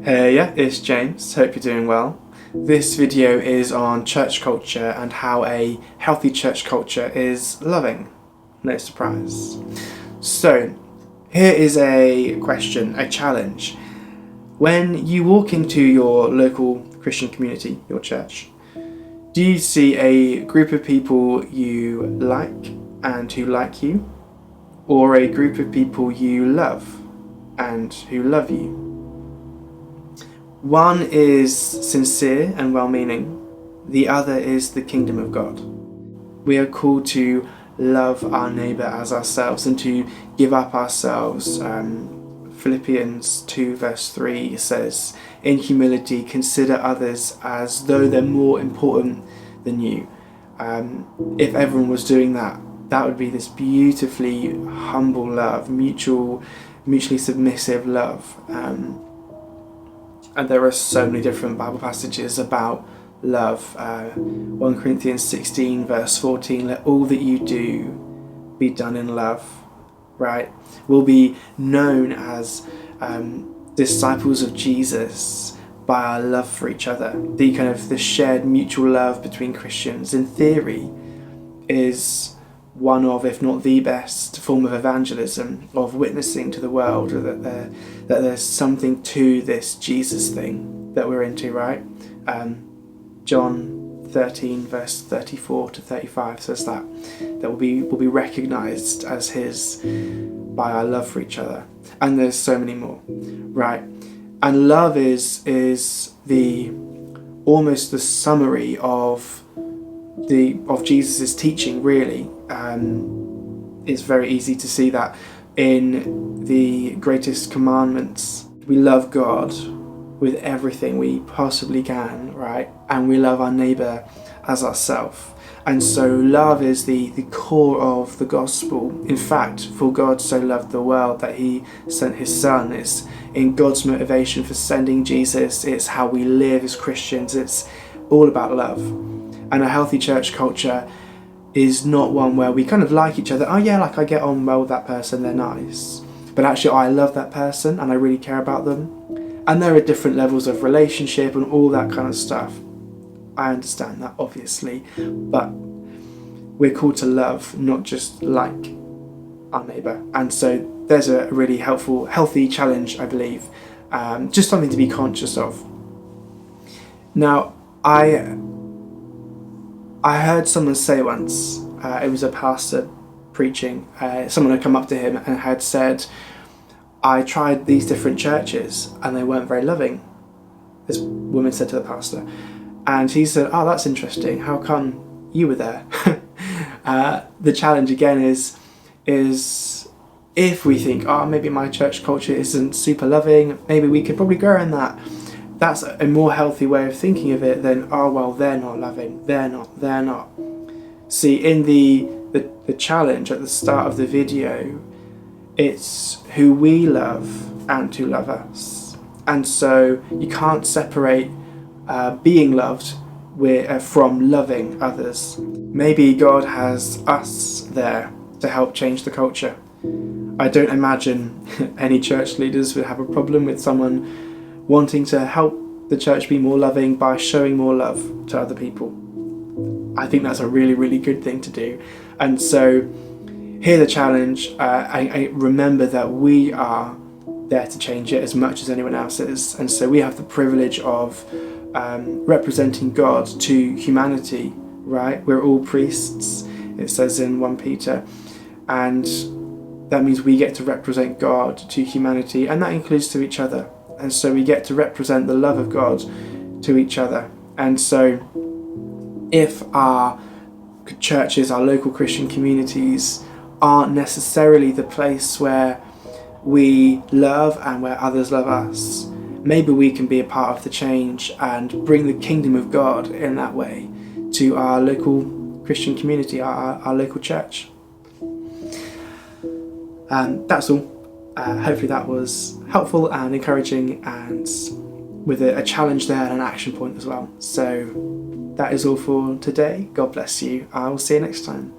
Hey, yeah, it's James. Hope you're doing well. This video is on church culture and how a healthy church culture is loving. No surprise. So, here is a question, a challenge. When you walk into your local Christian community, your church, do you see a group of people you like and who like you? Or a group of people you love and who love you? One is sincere and well-meaning, the other is the kingdom of God. We are called to love our neighbour as ourselves and to give up ourselves. Philippians 2 verse 3 says, in humility consider others as though they're more important than you. If everyone was doing that, that would be this beautifully humble love, mutually submissive love. And there are so many different Bible passages about love. 1 Corinthians 16 verse 14, let all that you do be done in love, right? We'll be known as disciples of Jesus by our love for each other. The shared mutual love between Christians, in theory, is one of, if not the best form of evangelism, of witnessing to the world that there's something to this Jesus thing that we're into, right? John 13 verse 34 to 35 says that will be recognised as his by our love for each other, and there's so many more, right? And love is almost the summary of Jesus' teaching, really. It's very easy to see that in the greatest commandments. We love God with everything we possibly can, right? And we love our neighbour as ourselves. And so love is the core of the gospel. In fact, for God so loved the world that he sent his son. It's in God's motivation for sending Jesus. It's how we live as Christians. It's all about love. And a healthy church culture is not one where we kind of like each other. Oh yeah, like I get on well with that person, they're nice. But actually I love that person and I really care about them. And there are different levels of relationship and all that kind of stuff. I understand that, obviously. But we're called to love, not just like our neighbour. And so there's a really healthy challenge, I believe. Just something to be conscious of. Now, I heard someone say once, it was a pastor preaching, someone had come up to him and had said, I tried these different churches and they weren't very loving. This woman said to the pastor. And he said, oh, that's interesting. How come you were there? The challenge again is if we think, oh, maybe my church culture isn't super loving, maybe we could probably grow in that. That's a more healthy way of thinking of it than, oh, well, they're not loving, they're not. See, in the challenge at the start of the video, it's who we love and who love us. And so you can't separate being loved from loving others. Maybe God has us there to help change the culture. I don't imagine any church leaders would have a problem with someone wanting to help the church be more loving by showing more love to other people. I think that's a really, really good thing to do. And so, hear the challenge. I remember that we are there to change it as much as anyone else is. And so we have the privilege of representing God to humanity, right? We're all priests, it says in 1 Peter. And that means we get to represent God to humanity, and that includes to each other. And so we get to represent the love of God to each other. And so if our churches, our local Christian communities, aren't necessarily the place where we love and where others love us, maybe we can be a part of the change and bring the kingdom of God in that way to our local Christian community, our local church. That's all. Hopefully that was helpful and encouraging, and with a challenge there and an action point as well. So that is all for today. God bless you. I will see you next time.